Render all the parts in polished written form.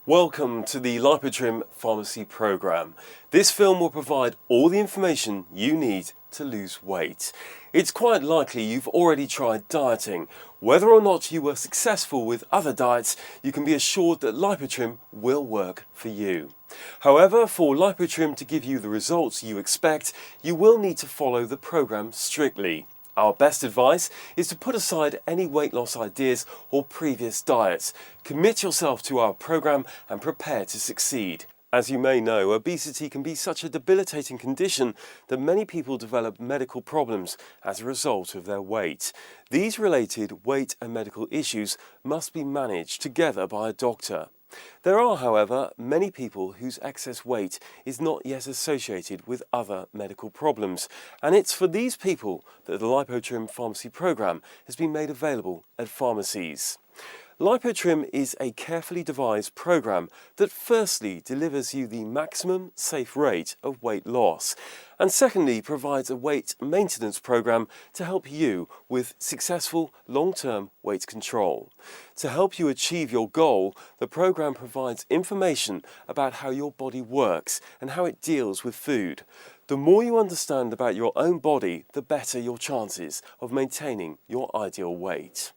Welcome to the Lipotrim Pharmacy Programme. This film will provide all the information you need to lose weight. It's quite likely you've already tried dieting. Whether or not you were successful with other diets, you can be assured that Lipotrim will work for you. However, for Lipotrim to give you the results you expect, you will need to follow the programme strictly. Our best advice is to put aside any weight loss ideas or previous diets. Commit yourself to our programme and prepare to succeed. As you may know, obesity can be such a debilitating condition that many people develop medical problems as a result of their weight. These related weight and medical issues must be managed together by a doctor. There are, however, many people whose excess weight is not yet associated with other medical problems, and it's for these people that the Lipotrim Pharmacy Programme has been made available at pharmacies. Lipotrim is a carefully devised programme that firstly delivers you the maximum safe rate of weight loss, and secondly provides a weight maintenance programme to help you with successful long-term weight control. To help you achieve your goal, the programme provides information about how your body works and how it deals with food. The more you understand about your own body, the better your chances of maintaining your ideal weight.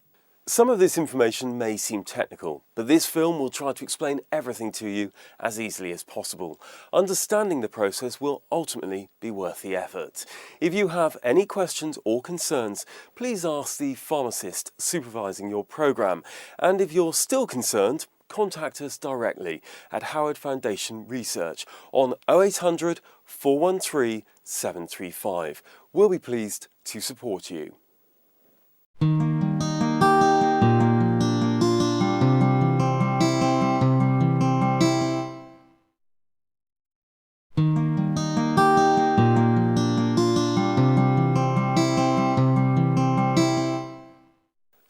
Some of this information may seem technical, but this film will try to explain everything to you as easily as possible. Understanding the process will ultimately be worth the effort. If you have any questions or concerns, please ask the pharmacist supervising your programme. And if you're still concerned, contact us directly at Howard Foundation Research on 0800 413 735. We'll be pleased to support you.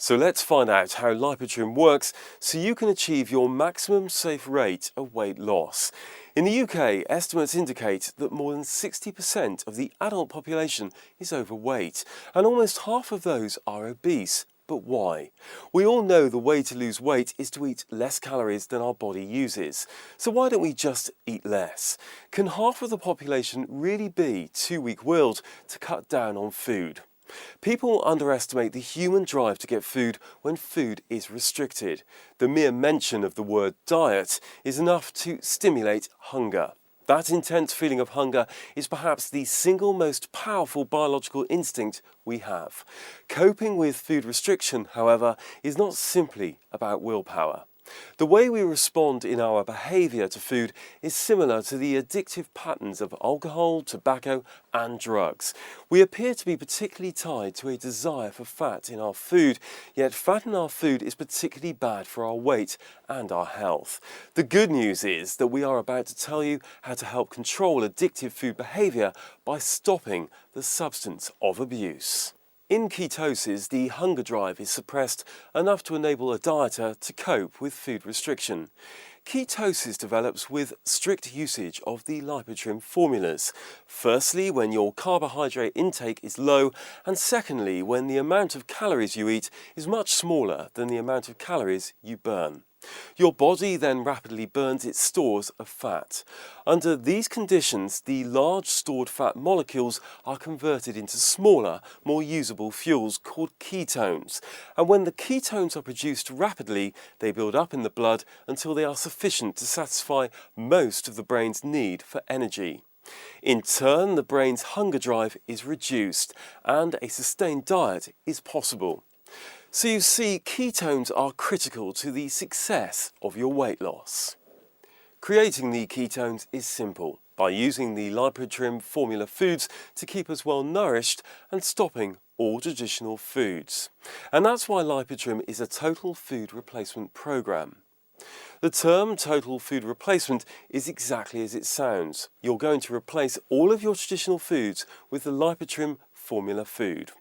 So let's find out how Lipotrim works so you can achieve your maximum safe rate of weight loss. In the UK, estimates indicate that more than 60% of the adult population is overweight, and almost half of those are obese. But why? We all know the way to lose weight is to eat less calories than our body uses. So why don't we just eat less? Can half of the population really be too weak-willed to cut down on food? People underestimate the human drive to get food when food is restricted. The mere mention of the word diet is enough to stimulate hunger. That intense feeling of hunger is perhaps the single most powerful biological instinct we have. Coping with food restriction, however, is not simply about willpower. The way we respond in our behaviour to food is similar to the addictive patterns of alcohol, tobacco and drugs. We appear to be particularly tied to a desire for fat in our food, yet fat in our food is particularly bad for our weight and our health. The good news is that we are about to tell you how to help control addictive food behaviour by stopping the substance of abuse. In ketosis, the hunger drive is suppressed enough to enable a dieter to cope with food restriction. Ketosis develops with strict usage of the Lipotrim formulas. Firstly, when your carbohydrate intake is low, and secondly, when the amount of calories you eat is much smaller than the amount of calories you burn. Your body then rapidly burns its stores of fat. Under these conditions, the large stored fat molecules are converted into smaller, more usable fuels called ketones. And when the ketones are produced rapidly, they build up in the blood until they are sufficient to satisfy most of the brain's need for energy. In turn, the brain's hunger drive is reduced and a sustained diet is possible. So you see, ketones are critical to the success of your weight loss. Creating the ketones is simple, by using the Lipotrim formula foods to keep us well nourished and stopping all traditional foods. And that's why Lipotrim is a total food replacement programme. The term total food replacement is exactly as it sounds. You're going to replace all of your traditional foods with the Lipotrim formula food.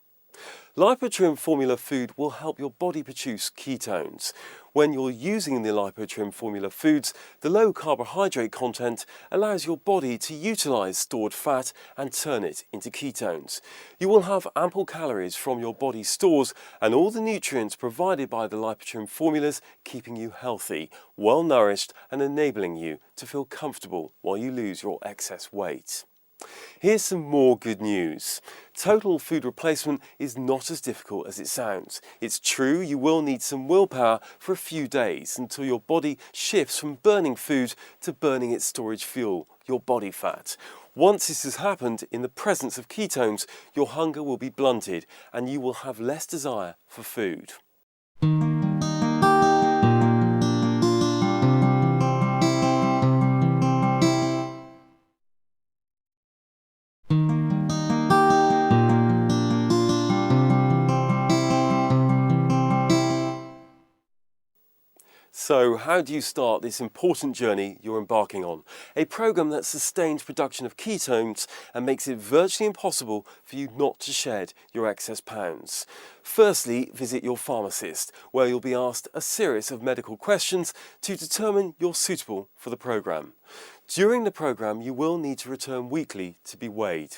Lipotrim formula food will help your body produce ketones. When you're using the Lipotrim formula foods, the low carbohydrate content allows your body to utilise stored fat and turn it into ketones. You will have ample calories from your body's stores and all the nutrients provided by the Lipotrim formulas, keeping you healthy, well nourished and enabling you to feel comfortable while you lose your excess weight. Here's some more good news. Total food replacement is not as difficult as it sounds. It's true you will need some willpower for a few days until your body shifts from burning food to burning its storage fuel, your body fat. Once this has happened in the presence of ketones, your hunger will be blunted and you will have less desire for food. So how do you start this important journey you're embarking on? A programme that sustains production of ketones and makes it virtually impossible for you not to shed your excess pounds. Firstly, visit your pharmacist, where you'll be asked a series of medical questions to determine you're suitable for the programme. During the programme, you will need to return weekly to be weighed.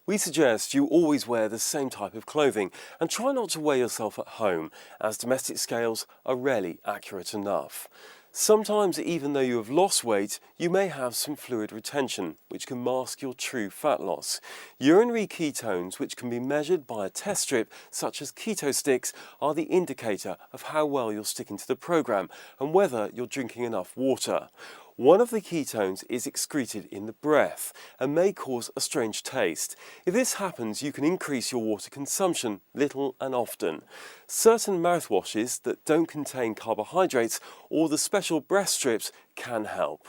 We suggest you always wear the same type of clothing and try not to weigh yourself at home, as domestic scales are rarely accurate enough. Sometimes, even though you have lost weight, you may have some fluid retention, which can mask your true fat loss. Urinary ketones, which can be measured by a test strip such as keto sticks, are the indicator of how well you're sticking to the programme and whether you're drinking enough water. One of the ketones is excreted in the breath and may cause a strange taste. If this happens, you can increase your water consumption little and often. Certain mouthwashes that don't contain carbohydrates or the special breast strips can help.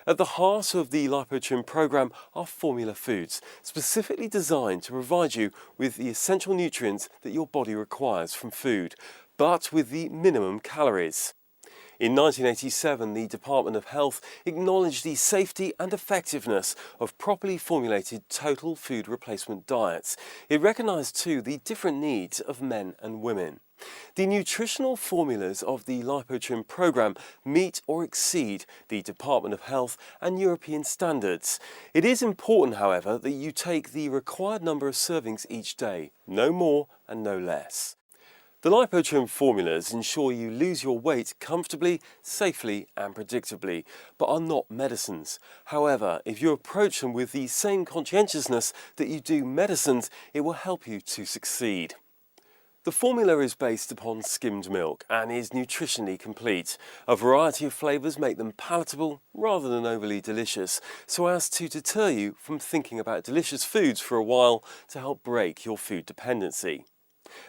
At the heart of the Lipotrim programme are formula foods, specifically designed to provide you with the essential nutrients that your body requires from food, but with the minimum calories. In 1987, the Department of Health acknowledged the safety and effectiveness of properly formulated total food replacement diets. It recognised too the different needs of men and women. The nutritional formulas of the Lipotrim programme meet or exceed the Department of Health and European standards. It is important, however, that you take the required number of servings each day, no more and no less. The Lipotrim formulas ensure you lose your weight comfortably, safely and predictably, but are not medicines. However, if you approach them with the same conscientiousness that you do medicines, it will help you to succeed. The formula is based upon skimmed milk and is nutritionally complete. A variety of flavours make them palatable rather than overly delicious, so as to deter you from thinking about delicious foods for a while to help break your food dependency.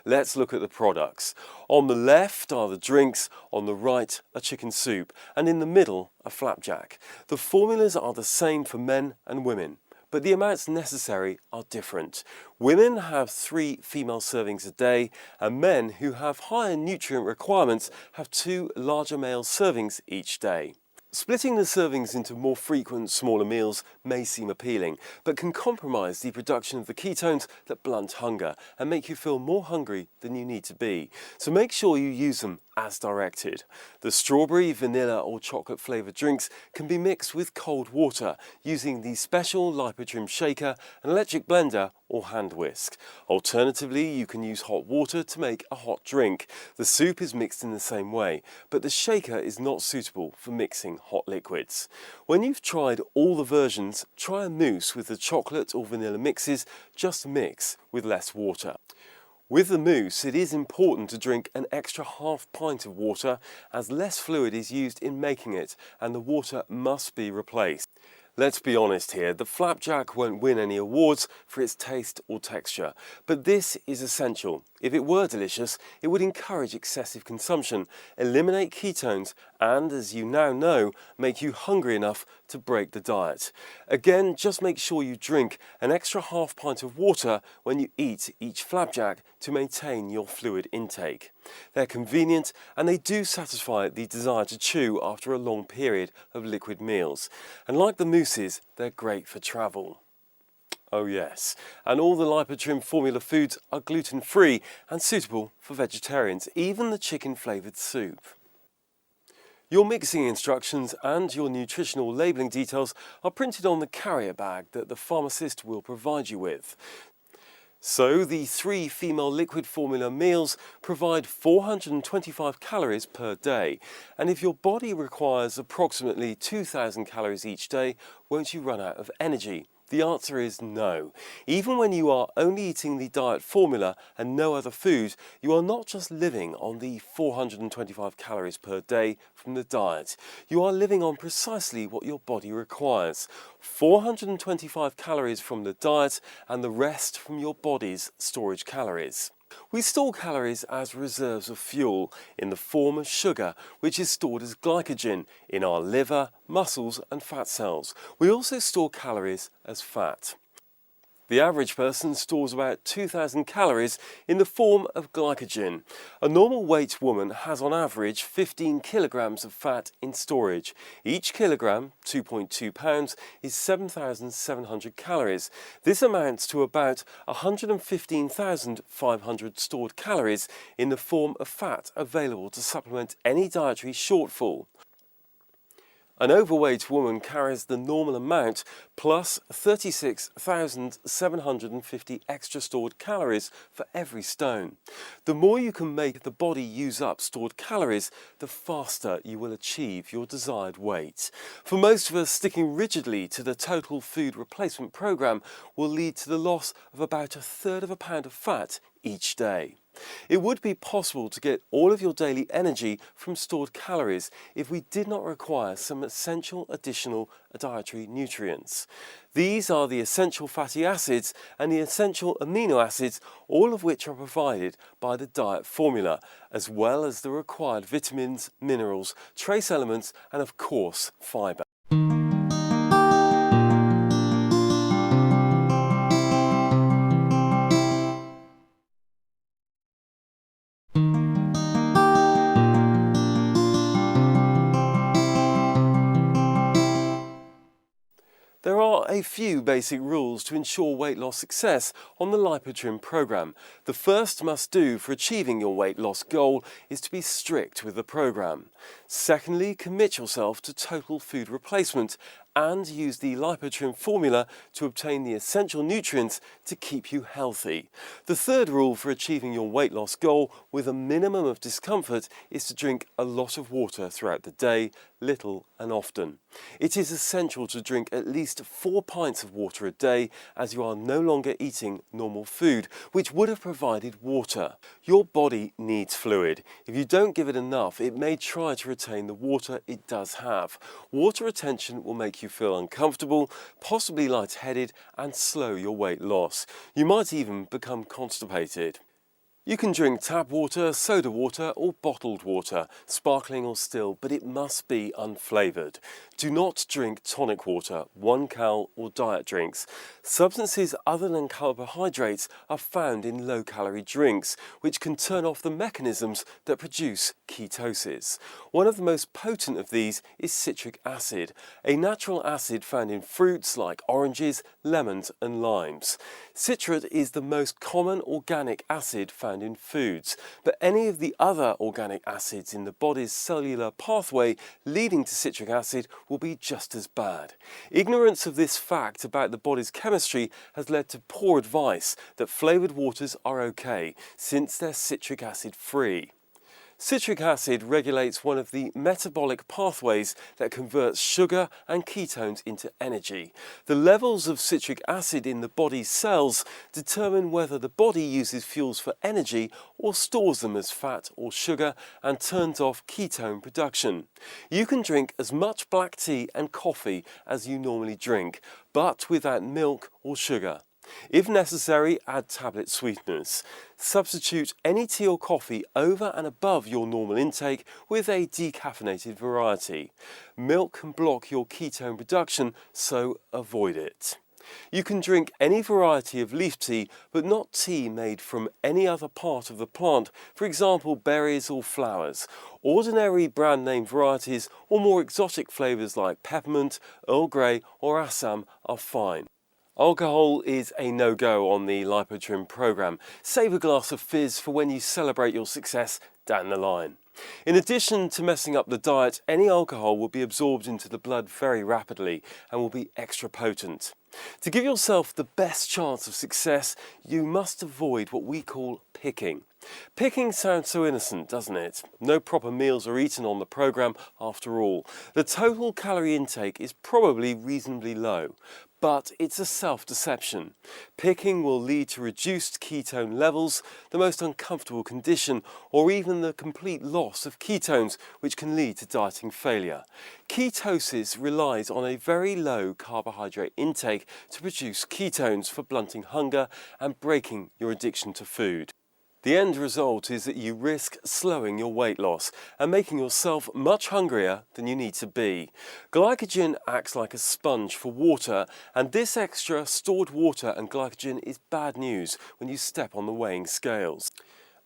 Let's look at the products. On the left are the drinks, on the right a chicken soup, and in the middle a flapjack. The formulas are the same for men and women, but the amounts necessary are different. Women have 3 female servings a day, and men who have higher nutrient requirements have 2 larger male servings each day. Splitting the servings into more frequent, smaller meals may seem appealing, but can compromise the production of the ketones that blunt hunger and make you feel more hungry than you need to be. So make sure you use them as directed. The strawberry, vanilla or chocolate flavoured drinks can be mixed with cold water using the special Lipotrim shaker, an electric blender or hand whisk. Alternatively, you can use hot water to make a hot drink. The soup is mixed in the same way, but the shaker is not suitable for mixing hot liquids. When you've tried all the versions, try a mousse with the chocolate or vanilla mixes, just mix with less water. With the mousse, it is important to drink an extra half pint of water, as less fluid is used in making it and the water must be replaced. Let's be honest here, the flapjack won't win any awards for its taste or texture, but this is essential. If it were delicious, it would encourage excessive consumption, eliminate ketones, and, as you now know, make you hungry enough to break the diet. Again, just make sure you drink an extra half pint of water when you eat each flapjack to maintain your fluid intake. They're convenient and they do satisfy the desire to chew after a long period of liquid meals. And like the mousses, they're great for travel. Oh yes, and all the Lipotrim formula foods are gluten-free and suitable for vegetarians, even the chicken-flavoured soup. Your mixing instructions and your nutritional labelling details are printed on the carrier bag that the pharmacist will provide you with. So the 3 female liquid formula meals provide 425 calories per day, and if your body requires approximately 2,000 calories each day, won't you run out of energy? The answer is no. Even when you are only eating the diet formula and no other food, you are not just living on the 425 calories per day from the diet. You are living on precisely what your body requires. 425 calories from the diet and the rest from your body's storage calories. We store calories as reserves of fuel in the form of sugar, which is stored as glycogen in our liver, muscles and fat cells. We also store calories as fat. The average person stores about 2,000 calories in the form of glycogen. A normal weight woman has on average 15 kilograms of fat in storage. Each kilogram, 2.2 pounds, is 7,700 calories. This amounts to about 115,500 stored calories in the form of fat available to supplement any dietary shortfall. An overweight woman carries the normal amount plus 36,750 extra stored calories for every stone. The more you can make the body use up stored calories, the faster you will achieve your desired weight. For most of us, sticking rigidly to the total food replacement programme will lead to the loss of about 1/3 of a pound of fat each day. It would be possible to get all of your daily energy from stored calories if we did not require some essential additional dietary nutrients. These are the essential fatty acids and the essential amino acids, all of which are provided by the diet formula, as well as the required vitamins, minerals, trace elements and of course fibre. There are a few basic rules to ensure weight loss success on the Lipotrim programme. The first must-do for achieving your weight loss goal is to be strict with the programme. Secondly, commit yourself to total food replacement and use the Lipotrim formula to obtain the essential nutrients to keep you healthy. The third rule for achieving your weight loss goal with a minimum of discomfort is to drink a lot of water throughout the day, little and often. It is essential to drink at least 4 pints of water a day, as you are no longer eating normal food, which would have provided water. Your body needs fluid. If you don't give it enough, it may try to retain the water it does have. Water retention will make you feel uncomfortable, possibly lightheaded, and slow your weight loss. You might even become constipated. You can drink tap water, soda water or bottled water, sparkling or still, but it must be unflavoured. Do not drink tonic water, 1-cal or diet drinks. Substances other than carbohydrates are found in low-calorie drinks, which can turn off the mechanisms that produce ketosis. One of the most potent of these is citric acid, a natural acid found in fruits like oranges, lemons and limes. Citrate is the most common organic acid found in foods, but any of the other organic acids in the body's cellular pathway leading to citric acid will be just as bad. Ignorance of this fact about the body's chemistry has led to poor advice that flavoured waters are okay, since they're citric acid free. Citric acid regulates one of the metabolic pathways that converts sugar and ketones into energy. The levels of citric acid in the body's cells determine whether the body uses fuels for energy or stores them as fat or sugar and turns off ketone production. You can drink as much black tea and coffee as you normally drink, but without milk or sugar. If necessary, add tablet sweeteners. Substitute any tea or coffee over and above your normal intake with a decaffeinated variety. Milk can block your ketone production, so avoid it. You can drink any variety of leaf tea, but not tea made from any other part of the plant, for example berries or flowers. Ordinary brand name varieties or more exotic flavours like peppermint, Earl Grey or Assam are fine. Alcohol is a no-go on the Lipotrim programme. Save a glass of fizz for when you celebrate your success down the line. In addition to messing up the diet, any alcohol will be absorbed into the blood very rapidly and will be extra potent. To give yourself the best chance of success, you must avoid what we call picking. Picking sounds so innocent, doesn't it? No proper meals are eaten on the programme after all. The total calorie intake is probably reasonably low, but it's a self-deception. Picking will lead to reduced ketone levels, the most uncomfortable condition, or even the complete loss of ketones, which can lead to dieting failure. Ketosis relies on a very low carbohydrate intake to produce ketones for blunting hunger and breaking your addiction to food. The end result is that you risk slowing your weight loss and making yourself much hungrier than you need to be. Glycogen acts like a sponge for water, and this extra stored water and glycogen is bad news when you step on the weighing scales.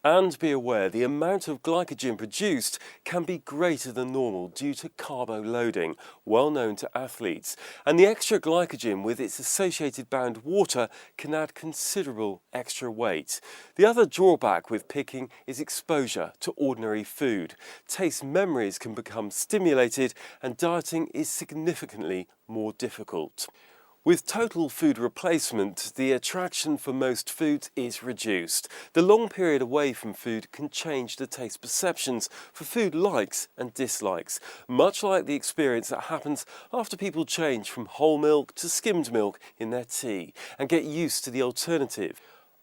And be aware, the amount of glycogen produced can be greater than normal due to carbo loading, well known to athletes. And the extra glycogen with its associated bound water can add considerable extra weight. The other drawback with picking is exposure to ordinary food. Taste memories can become stimulated and dieting is significantly more difficult. With total food replacement, the attraction for most foods is reduced. The long period away from food can change the taste perceptions for food likes and dislikes, much like the experience that happens after people change from whole milk to skimmed milk in their tea and get used to the alternative.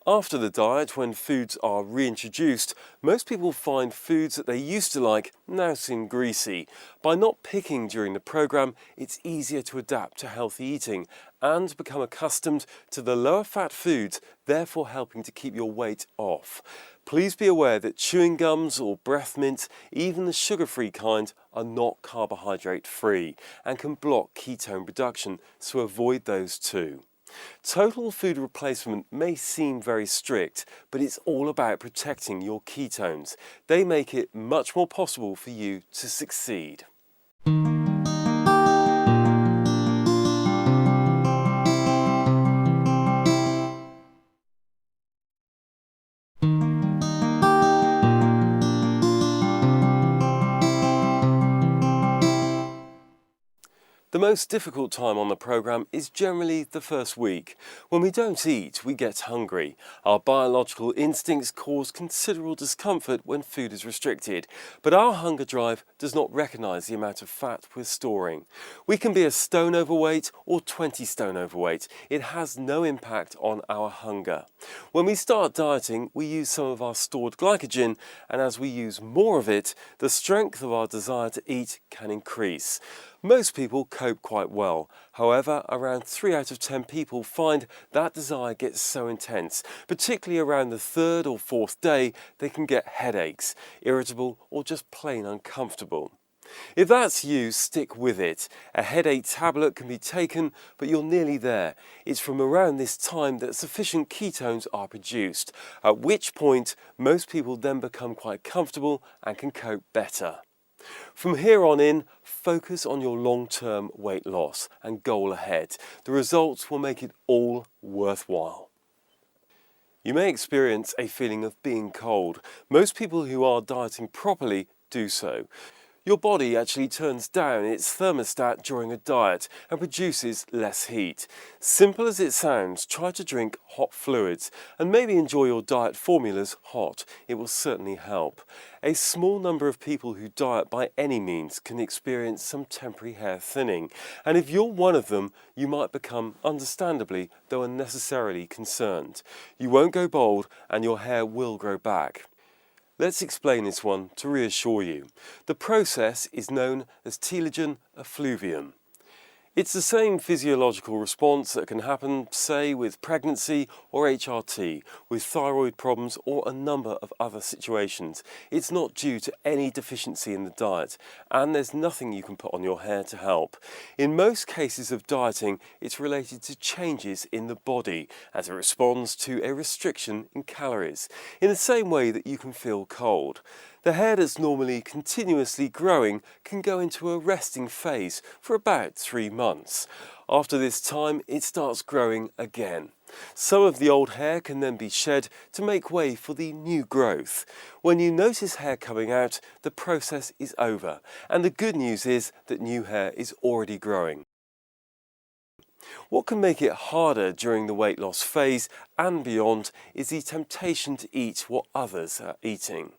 After the diet, when foods are reintroduced, most people find foods that they used to like now seem greasy. By not picking during the programme, it's easier to adapt to healthy eating and become accustomed to the lower fat foods, therefore helping to keep your weight off. Please be aware that chewing gums or breath mints, even the sugar-free kind, are not carbohydrate free and can block ketone production, so avoid those too. Total food replacement may seem very strict, but it's all about protecting your ketones. They make it much more possible for you to succeed. The most difficult time on the programme is generally the first week. When we don't eat, we get hungry. Our biological instincts cause considerable discomfort when food is restricted, but our hunger drive does not recognise the amount of fat we're storing. We can be a stone overweight or 20 stone overweight. It has no impact on our hunger. When we start dieting, we use some of our stored glycogen, and as we use more of it, the strength of our desire to eat can increase. Most people cope quite well. However, around 3 out of 10 people find that desire gets so intense, particularly around the 3rd or 4th day, they can get headaches, irritable or just plain uncomfortable. If that's you, stick with it. A headache tablet can be taken, but you're nearly there. It's from around this time that sufficient ketones are produced, at which point most people then become quite comfortable and can cope better. From here on in, focus on your long-term weight loss and goal ahead. The results will make it all worthwhile. You may experience a feeling of being cold. Most people who are dieting properly do so. Your body actually turns down its thermostat during a diet and produces less heat. Simple as it sounds, try to drink hot fluids and maybe enjoy your diet formulas hot. It will certainly help. A small number of people who diet by any means can experience some temporary hair thinning, and if you're one of them, you might become, understandably, though unnecessarily concerned. You won't go bald and your hair will grow back. Let's explain this one to reassure you. The process is known as telogen effluvium. It's the same physiological response that can happen, say, with pregnancy or HRT, with thyroid problems or a number of other situations. It's not due to any deficiency in the diet, and there's nothing you can put on your hair to help. In most cases of dieting, it's related to changes in the body as it responds to a restriction in calories, in the same way that you can feel cold. The hair that's normally continuously growing can go into a resting phase for about 3 months. months. After this time, it starts growing again. Some of the old hair can then be shed to make way for the new growth. When you notice hair coming out, the process is over, and the good news is that new hair is already growing. What can make it harder during the weight loss phase and beyond is the temptation to eat what others are eating.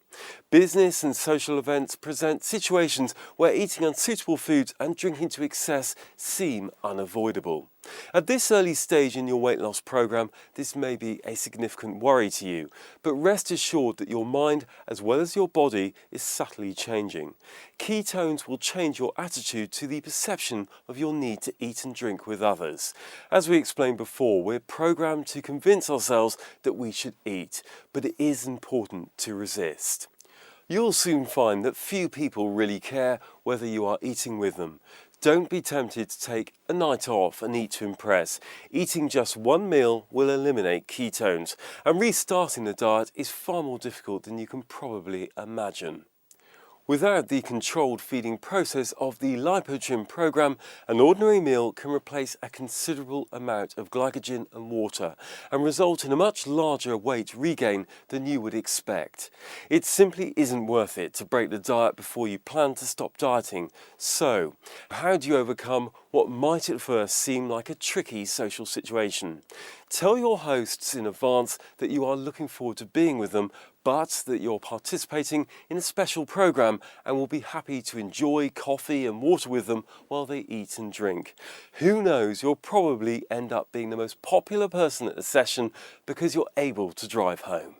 Business and social events present situations where eating unsuitable foods and drinking to excess seem unavoidable. At this early stage in your weight loss program, this may be a significant worry to you, but rest assured that your mind, as well as your body, is subtly changing. Ketones will change your attitude to the perception of your need to eat and drink with others. As we explained before, we're programmed to convince ourselves that we should eat, but it is important to resist. You'll soon find that few people really care whether you are eating with them. Don't be tempted to take a night off and eat to impress. Eating just one meal will eliminate ketones, and restarting the diet is far more difficult than you can probably imagine. Without the controlled feeding process of the Lipotrim programme, an ordinary meal can replace a considerable amount of glycogen and water and result in a much larger weight regain than you would expect. It simply isn't worth it to break the diet before you plan to stop dieting. So, how do you overcome what might at first seem like a tricky social situation? Tell your hosts in advance that you are looking forward to being with them, but that you're participating in a special programme and will be happy to enjoy coffee and water with them while they eat and drink. Who knows, you'll probably end up being the most popular person at the session because you're able to drive home.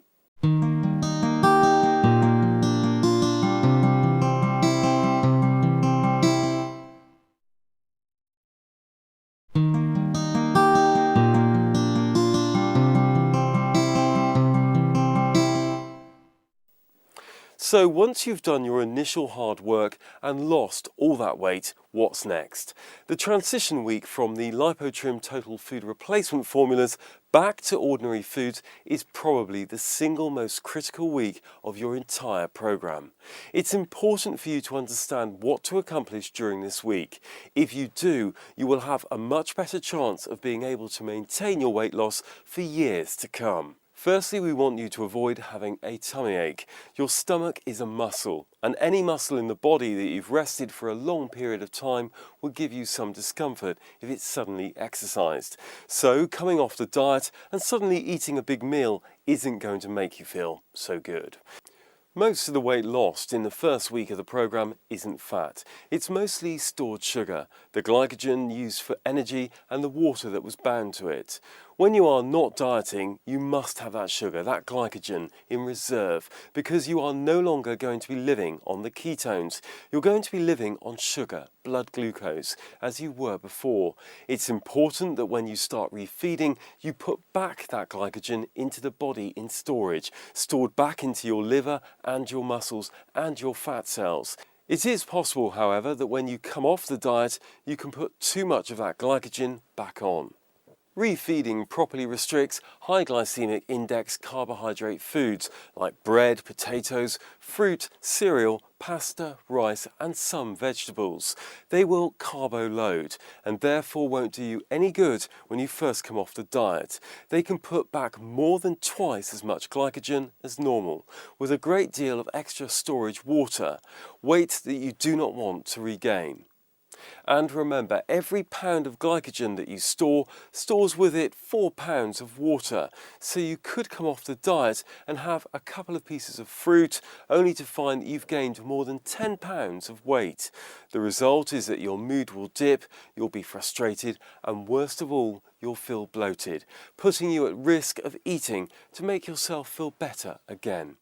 So once you've done your initial hard work and lost all that weight, what's next? The transition week from the Lipotrim total food replacement formulas back to ordinary foods is probably the single most critical week of your entire programme. It's important for you to understand what to accomplish during this week. If you do, you will have a much better chance of being able to maintain your weight loss for years to come. Firstly, we want you to avoid having a tummy ache. Your stomach is a muscle, and any muscle in the body that you've rested for a long period of time will give you some discomfort if it's suddenly exercised. So, coming off the diet and suddenly eating a big meal isn't going to make you feel so good. Most of the weight lost in the first week of the programme isn't fat. It's mostly stored sugar, the glycogen used for energy and the water that was bound to it. When you are not dieting, you must have that sugar, that glycogen, in reserve because you are no longer going to be living on the ketones. You're going to be living on sugar, blood glucose, as you were before. It's important that when you start refeeding, you put back that glycogen into the body in storage, stored back into your liver and your muscles and your fat cells. It is possible, however, that when you come off the diet, you can put too much of that glycogen back on. Refeeding properly restricts high glycemic index carbohydrate foods like bread, potatoes, fruit, cereal, pasta, rice and some vegetables. They will carbo-load and therefore won't do you any good when you first come off the diet. They can put back more than twice as much glycogen as normal, with a great deal of extra storage water, weight that you do not want to regain. And remember, every pound of glycogen that you stores with it 4 pounds of water. So you could come off the diet and have a couple of pieces of fruit only to find that you've gained more than 10 pounds of weight. The result is that your mood will dip, you'll be frustrated, and worst of all, you'll feel bloated, putting you at risk of eating to make yourself feel better again.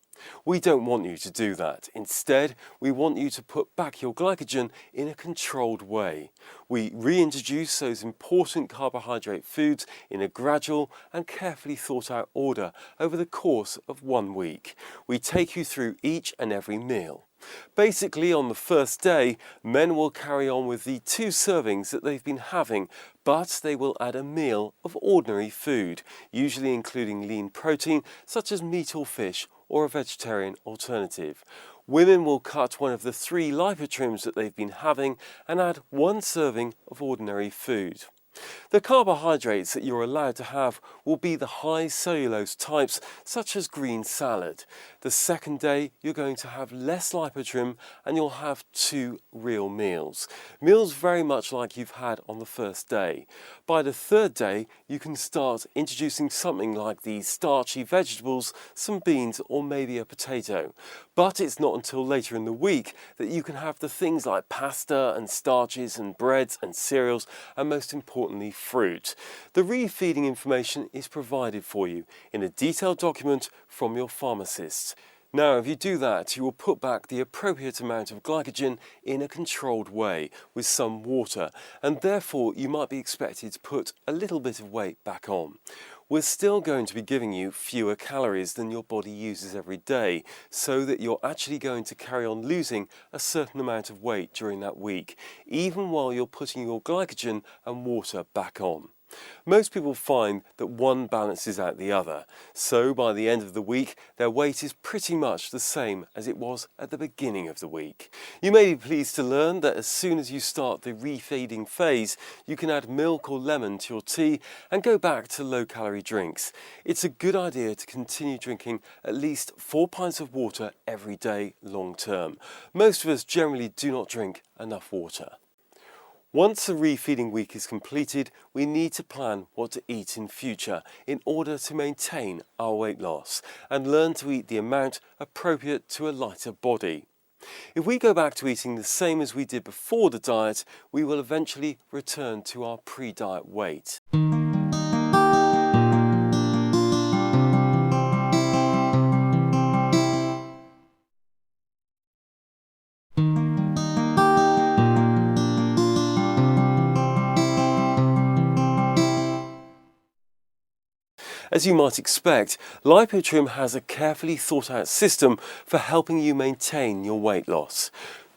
We don't want you to do that. Instead, we want you to put back your glycogen in a controlled way. We reintroduce those important carbohydrate foods in a gradual and carefully thought out order over the course of 1 week. We take you through each and every meal. Basically, on the first day, men will carry on with the 2 servings that they've been having, but they will add a meal of ordinary food, usually including lean protein such as meat or fish, or a vegetarian alternative. Women will cut one of the 3 lipotrims that they've been having and add 1 serving of ordinary food. The carbohydrates that you're allowed to have will be the high cellulose types such as green salad. The second day you're going to have less lipotrim and you'll have 2 real meals. Meals very much like you've had on the first day. By the third day you can start introducing something like these starchy vegetables, some beans or maybe a potato. But it's not until later in the week that you can have the things like pasta and starches and breads and cereals and most importantly fruit. The refeeding information is provided for you in a detailed document from your pharmacist. Now, if you do that, you will put back the appropriate amount of glycogen in a controlled way with some water, and therefore you might be expected to put a little bit of weight back on. We're still going to be giving you fewer calories than your body uses every day, so that you're actually going to carry on losing a certain amount of weight during that week, even while you're putting your glycogen and water back on. Most people find that one balances out the other, so by the end of the week their weight is pretty much the same as it was at the beginning of the week. You may be pleased to learn that as soon as you start the refeeding phase, you can add milk or lemon to your tea and go back to low-calorie drinks. It's a good idea to continue drinking at least 4 pints of water every day long term. Most of us generally do not drink enough water. Once the refeeding week is completed, we need to plan what to eat in future in order to maintain our weight loss and learn to eat the amount appropriate to a lighter body. If we go back to eating the same as we did before the diet, we will eventually return to our pre-diet weight. As you might expect, Lipotrim has a carefully thought out system for helping you maintain your weight loss.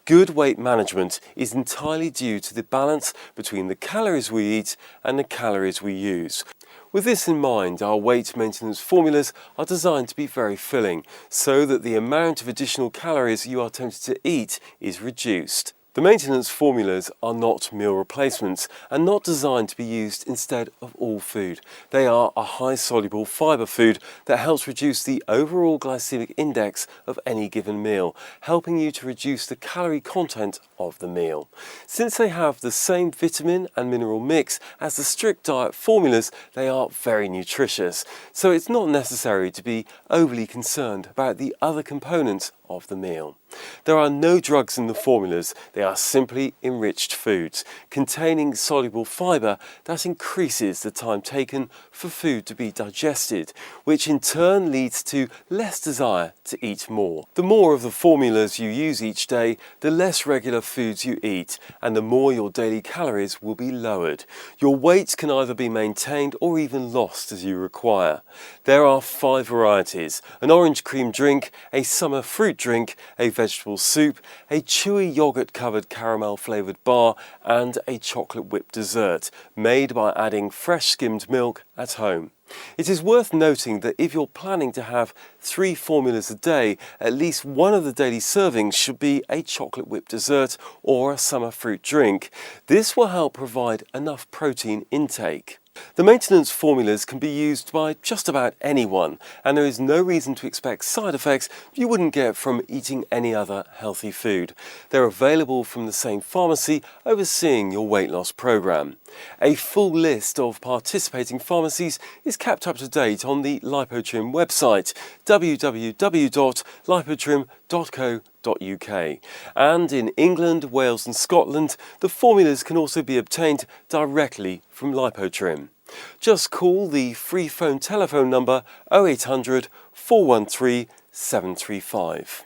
Good weight management is entirely due to the balance between the calories we eat and the calories we use. With this in mind, our weight maintenance formulas are designed to be very filling, so that the amount of additional calories you are tempted to eat is reduced. The maintenance formulas are not meal replacements and not designed to be used instead of all food. They are a high soluble fibre food that helps reduce the overall glycemic index of any given meal, helping you to reduce the calorie content of the meal. Since they have the same vitamin and mineral mix as the strict diet formulas, they are very nutritious, so it's not necessary to be overly concerned about the other components of the meal. There are no drugs in the formulas, they are simply enriched foods containing soluble fibre that increases the time taken for food to be digested, which in turn leads to less desire to eat more. The more of the formulas you use each day, the less regular foods you eat, and the more your daily calories will be lowered. Your weight can either be maintained or even lost as you require. There are 5 varieties: an orange cream drink, a summer fruit drink, a vegetable soup, a chewy yogurt covered caramel flavoured bar and a chocolate whipped dessert made by adding fresh skimmed milk at home. It is worth noting that if you're planning to have 3 formulas a day, at least one of the daily servings should be a chocolate whipped dessert or a summer fruit drink. This will help provide enough protein intake. The maintenance formulas can be used by just about anyone, and there is no reason to expect side effects you wouldn't get from eating any other healthy food. They're available from the same pharmacy overseeing your weight loss programme. A full list of participating pharmacies is kept up to date on the Lipotrim website, www.lipotrim.co.uk. And in England, Wales and Scotland, the formulas can also be obtained directly from Lipotrim. Just call the free phone telephone number 0800 413 735.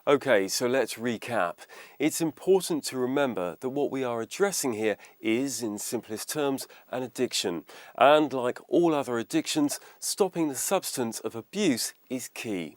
Okay, so let's recap. It's important to remember that what we are addressing here is, in simplest terms, an addiction. And like all other addictions, stopping the substance of abuse is key.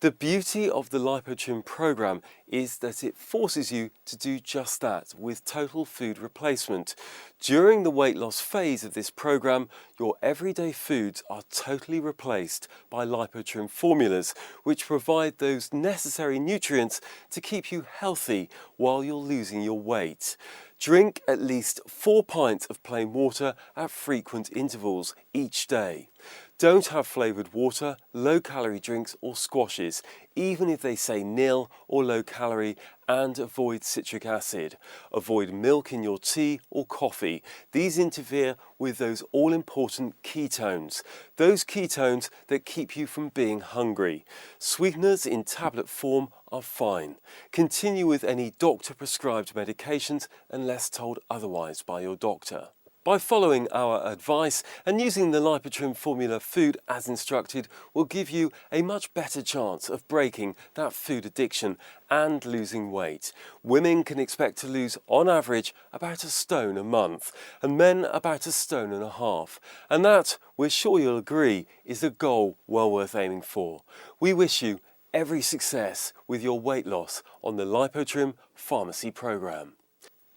The beauty of the Lipotrim programme is that it forces you to do just that with total food replacement. During the weight loss phase of this programme, your everyday foods are totally replaced by Lipotrim formulas, which provide those necessary nutrients to keep you healthy while you're losing your weight. Drink at least 4 pints of plain water at frequent intervals each day. Don't have flavoured water, low-calorie drinks or squashes, even if they say nil or low-calorie, and avoid citric acid. Avoid milk in your tea or coffee. These interfere with those all-important ketones, those ketones that keep you from being hungry. Sweeteners in tablet form are fine. Continue with any doctor-prescribed medications unless told otherwise by your doctor. By following our advice and using the Lipotrim formula food as instructed will give you a much better chance of breaking that food addiction and losing weight. Women can expect to lose on average about 1 stone a month and men about 1.5 stones. And that, we're sure you'll agree, is a goal well worth aiming for. We wish you every success with your weight loss on the Lipotrim Pharmacy Programme.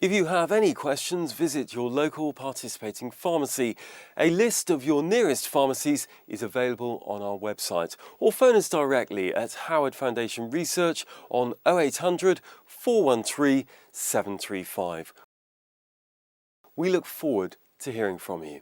If you have any questions, visit your local participating pharmacy. A list of your nearest pharmacies is available on our website, or phone us directly at Howard Foundation Research on 0800 413 735. We look forward to hearing from you.